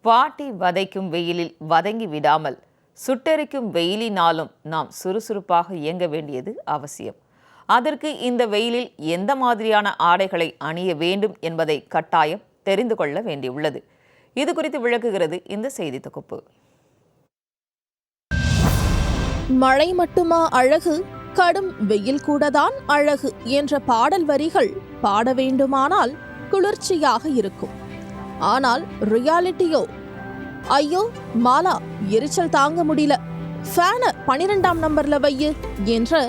வாட்டி வதைக்கும் வெயிலில் வதங்கி விடாமல் சுட்டெரிக்கும் வெயிலினாலும் நாம் சுறுசுறுப்பாக இயங்க வேண்டியது அவசியம். அதற்கு இந்த வெயிலில் எந்த மாதிரியான ஆடைகளை அணிய வேண்டும் என்பதை கட்டாயம் தெரிந்து கொள்ள வேண்டியுள்ளது. இது குறித்து விளக்குகிறது இந்த செய்தி தொகுப்பு. மழை மட்டுமா அழகு, கடும் வெயில் கூடதான் அழகு என்ற பாடல் வரிகள் பாட வேண்டுமானால் குளிர்ச்சியாக இருக்கும். ஆனால் ரியாலிட்டியோ, ஐயோ மாலா எரிச்சல் தாங்க முடியல, ஃபேனை 12ஆம் நம்பர்ல வையு என்ற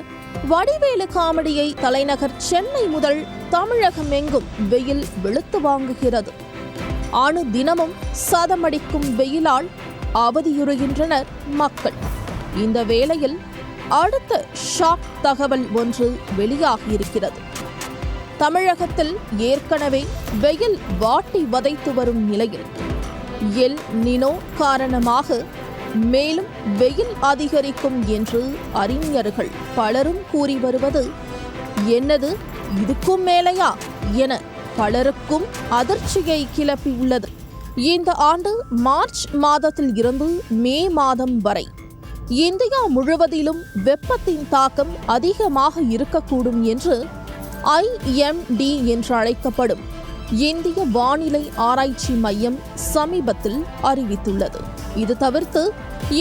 வடிவேலு காமெடியை தலைநகர் சென்னை முதல் தமிழகம் எங்கும் வெயில் வெளுத்து வாங்குகிறது. அணு தினமும் சதமடிக்கும் வெயிலால் அவதியுறுகின்றனர் மக்கள். இந்த வேளையில் அடுத்த ஷாக் தகவல் ஒன்று வெளியாகியிருக்கிறது. தமிழகத்தில் ஏற்கனவே வெயில் வாட்டி வதைத்து வரும் நிலையில் எல் நினோ காரணமாக மேலும் வெயில் அதிகரிக்கும் என்று அறிஞர்கள் பலரும் கூறி வருவது என்னது, இதுக்கும் மேலையா என பலருக்கும் அதிர்ச்சியை கிளப்பியுள்ளது. இந்த ஆண்டு மார்ச் மாதத்தில் இருந்து மே மாதம் வரை இந்தியா முழுவதிலும் வெப்பத்தின் தாக்கம் அதிகமாக இருக்கக்கூடும் என்று IMD என்று அழைக்கப்படும் இந்திய வானிலை ஆராய்ச்சி மையம் சமீபத்தில் அறிவித்துள்ளது. இது தவிர்த்து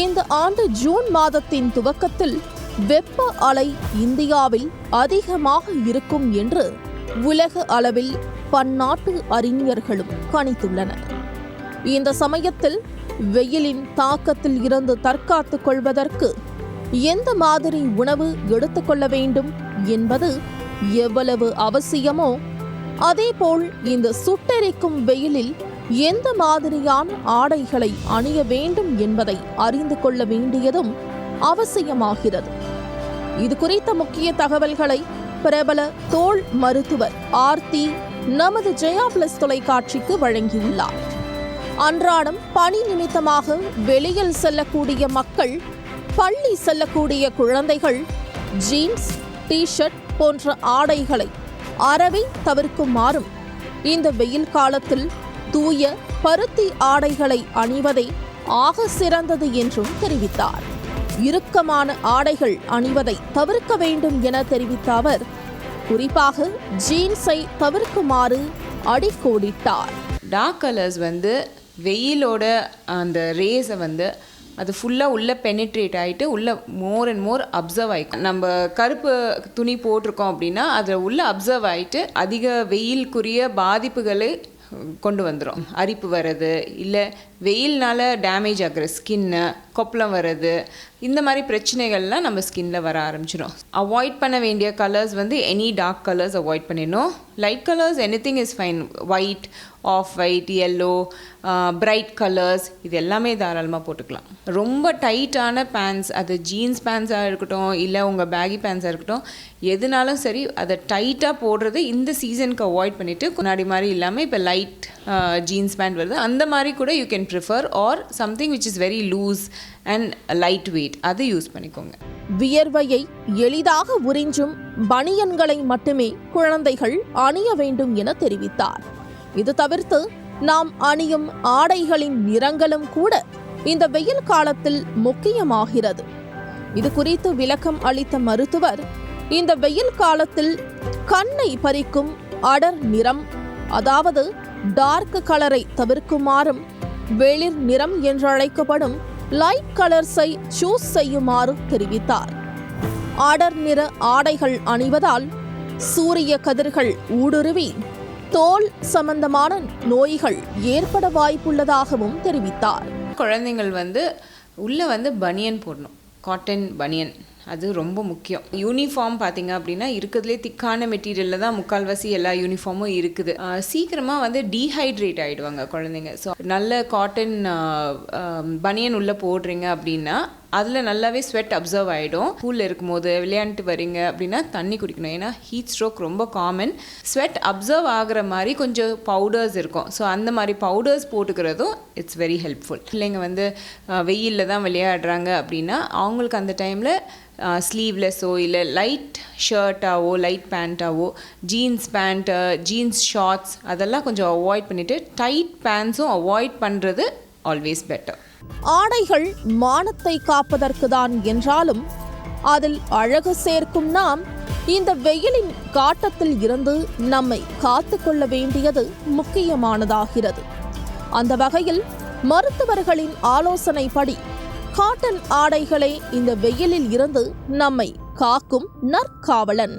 இந்த ஆண்டு ஜூன் மாதத்தின் துவக்கத்தில் வெப்ப அலை இந்தியாவில் அதிகமாக இருக்கும் என்று உலக அளவில் பன்னாட்டு அறிஞர்களும் கணித்துள்ளனர். இந்த சமயத்தில் வெயிலின் தாக்கத்தில் இருந்து தற்காத்துக் கொள்வதற்கு எந்த மாதிரி உணவு எடுத்துக்கொள்ள வேண்டும் என்பது எவ்வளவு அவசியமோ, அதேபோல் இந்த சுட்டெரிக்கும் வெயிலில் எந்த மாதிரியான ஆடைகளை அணிய வேண்டும் என்பதை அறிந்து கொள்ள வேண்டியதும் அவசியமாகிறது. இது குறித்த முக்கிய தகவல்களை பிரபல தோல் மருத்துவர் ஆர்த்தி நமது ஜெயா பிளஸ் தொலைக்காட்சிக்கு வழங்கியுள்ளார். அன்றாடம் பணி நிமித்தமாக வெளியில் செல்லக்கூடிய மக்கள், பள்ளி செல்லக்கூடிய குழந்தைகள் ஜீன்ஸ், டி-ஷர்ட் போன்ற ஆடைகளை அறவே தவிர்க்குமாறும், இந்த வெயில் காலத்தில் தூய பருத்தி ஆடைகளை அணிவதே ஆக சிறந்தது என்றும் தெரிவித்தார். இறுக்கமான ஆடைகள் அணிவதை தவிர்க்க வேண்டும் என தெரிவித்த அவர் குறிப்பாக ஜீன்ஸை தவிர்க்குமாறு அடிக்கோடிட்டார். டார்க் கலர்ஸ் வெயிலோட அந்த ரேஸை அது ஃபுல்லாக உள்ளே பெனிட்ரேட் ஆகிட்டு உள்ளே மோர் அண்ட் மோர் அப்சர்வ் ஆகிக்கும். நம்ம கருப்பு துணி போட்டிருக்கோம் அப்படின்னா அதில் உள்ளே அப்சர்வ் ஆகிட்டு அதிக வெயிலுக்குரிய பாதிப்புகளை கொண்டு வந்துடும். அரிப்பு வர்றது, இல்லை வெயில்னால டேமேஜ் ஆகிற ஸ்கின்னு, கொப்பளம் வர்றது, இந்த மாதிரி பிரச்சனைகள்லாம் நம்ம ஸ்கின்ல வர ஆரம்பிச்சிடும். அவாய்ட் பண்ண வேண்டிய colours any dark colours avoid பண்ணிடணும். Light colours anything is fine. White, off white, yellow, bright colours, இது எல்லாமே தாராளமாக போட்டுக்கலாம். ரொம்ப டைட்டான பேண்ட்ஸ், அது ஜீன்ஸ் பேண்ட்ஸாக இருக்கட்டும், இல்லை உங்கள் பேகி பேண்ட்ஸாக இருக்கட்டும், எதுனாலும் சரி அதை டைட்டாக போடுறது இந்த சீசனுக்கு அவாய்ட் பண்ணிவிட்டு, முன்னாடி மாதிரி இல்லாமல் இப்போ லைட் ஜீன்ஸ் பேண்ட் வருது, அந்த மாதிரி கூட you can prefer. Or something which is very loose and light weight, அது யூஸ் பண்ணிக்கோங்க. வியர்வையை எளிதாக உறிஞ்சும் பனியன்களை மட்டுமே குழந்தைகள் அணிய வேண்டும் என தெரிவித்தார். இது தவிர்த்து நாம் அணியும் ஆடைகளின் நிறங்களும் கூட இந்த வெயில் காலத்தில் முக்கியமாகிறது. இது குறித்து விளக்கம் அளித்த மருத்துவர், இந்த வெயில் காலத்தில் கண்ணை பறிக்கும் அடர் நிறம், அதாவது டார்க் கலரை தவிர்க்குமாறும், வெளிர் நிறம் என்று அழைக்கப்படும் லைட் கலர்ஸை சூஸ் செய்யுமாறு தெரிவித்தார். அடர் நிற ஆடைகள் அணிவதால் சூரிய கதிர்கள் ஊடுருவி தோல் சம்பந்தமான நோய்கள் ஏற்பட வாய்ப்புள்ளதாகவும் தெரிவித்தார். குழந்தைங்கள் உள்ள பனியன் போடணும், காட்டன் பனியன், அது ரொம்ப முக்கியம். யூனிஃபார்ம் பார்த்தீங்க அப்படின்னா இருக்கிறதுலே திக்கான மெட்டீரியலில் தான் முக்கால்வாசி எல்லா யூனிஃபார்மும் இருக்குது. சீக்கிரமாக டீஹைட்ரேட் ஆகிடுவாங்க குழந்தைங்க. ஸோ நல்ல காட்டன் பனியன் உள்ளே போடுறீங்க அப்படின்னா அதில் நல்லாவே ஸ்வெட் அப்சர்வ் ஆகிடும். ஸ்கூலில் இருக்கும்போது விளையாண்டுட்டு வரீங்க அப்படின்னா தண்ணி குடிக்கணும். ஏன்னா ஹீட் ஸ்ட்ரோக் ரொம்ப காமன். ஸ்வெட் அப்சர்வ் ஆகிற மாதிரி கொஞ்சம் பவுடர்ஸ் இருக்கும். ஸோ அந்த மாதிரி பவுடர்ஸ் போட்டுக்கிறதும் இட்ஸ் வெரி ஹெல்ப்ஃபுல். பிள்ளைங்க வெயிலில் தான் விளையாடுறாங்க அப்படின்னா அவங்களுக்கு அந்த டைமில் ஸ்லீவ்லெஸ்ஸோ இல்லை லைட் ஷர்ட்டாவோ லைட் பேண்ட்டாவோ, ஜீன்ஸ் பேண்ட்டு, ஜீன்ஸ் ஷார்ட்ஸ் அதெல்லாம் கொஞ்சம் அவாய்ட் பண்ணிவிட்டு டைட் பேண்ட்ஸும் அவாய்ட் பண்ணுறது ஆல்வேஸ் பெட்டர். ஆடைகள் மானத்தை காப்பதற்கு தான் என்றாலும் அதில் அழகு சேர்க்கும் நாம் இந்த வெயிலின் காட்டத்தில் இருந்து நம்மை காத்து கொள்ள வேண்டியது முக்கியமானதாகிறது. அந்த வகையில் மருத்துவர்களின் ஆலோசனைப்படி காட்டன் ஆடைகளே இந்த வெயிலில் இருந்து நம்மை காக்கும் நற்காவலன்.